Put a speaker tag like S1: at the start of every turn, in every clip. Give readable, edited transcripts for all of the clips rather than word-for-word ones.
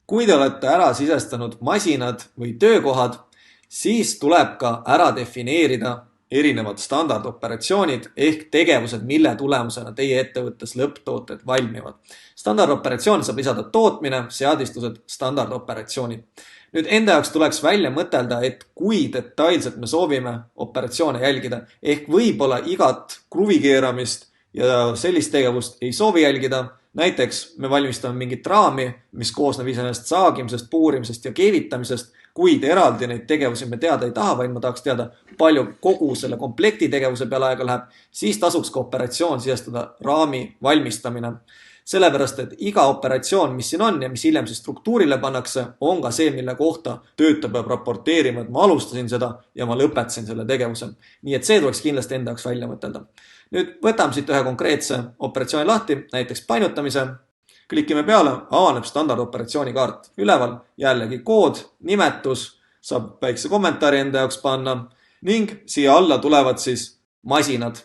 S1: Kui te olete ära sisestanud masinad või töökohad, siis tuleb ka ära defineerida erinevad standardoperatsioonid ehk tegevused, mille tulemusena teie ettevõttes lõpptooted valmivad. Standardoperatsioon saab lisada tootmine, seadistused, standardoperatsioonid. Nüüd enda jaoks tuleks välja mõtelda, et kui detailselt me soovime operatsioone jälgida, ehk võib-olla igat kruvi keeramist ja sellist tegevust ei soovi jälgida. Näiteks me valmistame mingit raami, mis koosneb iseenesest saagimisest, puurimisest ja keevitamisest, kuid eraldi neid tegevusi me teada ei taha, vaid ma tahaks teada, palju kogu selle komplekti tegevuse peale aega läheb, siis tasuks ka operatsioon sisestada raami valmistamine. Sellepärast, et iga operatsioon, mis siin on ja mis hiljem siis struktuurile pannakse, on ka see, mille kohta töötaja peab raporteerima, et ma alustasin seda ja ma lõpetasin selle tegevuse. Nii et see tuleks kindlasti enda jaoks välja mõtelda. Nüüd võtame siit ühe konkreetse operatsiooni lahti, näiteks painutamise. Klikime peale, avaneb standardoperatsiooni kaart. Üleval jällegi kood, nimetus, saab väikse kommentaari enda jaoks panna ning siia alla tulevad siis masinad.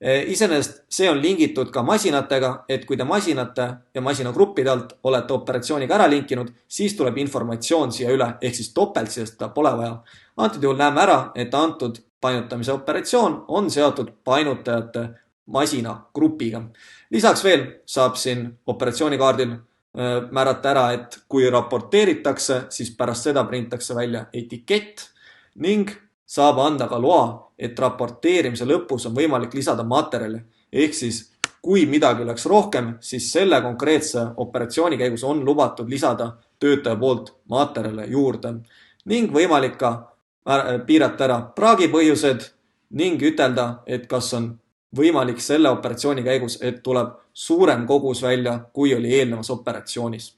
S1: Iseenesest see on lingitud ka masinatega, et kui te masinate ja masinagruppide alt olete operatsiooniga ära linkinud, siis tuleb informatsioon siia üle, ehk siis topelt seda pole vaja. Antud juhul näeme ära, et antud painutamise operatsioon on seotud painutajate masinagrupiga. Lisaks veel saab siin operatsioonikaardil määrata ära, et kui raporteeritakse, siis pärast seda printakse välja etikett ning saab anda ka loa, et raporteerimise lõpus on võimalik lisada materjali. Ehk siis, kui midagi oleks rohkem, siis selle konkreetse operatsiooni käigus on lubatud lisada töötaja poolt materjale juurde ning võimalik ka piirata ära praagi põhjused ning ütelda, et kas on võimalik selle operatsiooni käigus, et tuleb suurem kogus välja, kui oli eelnevas operatsioonis.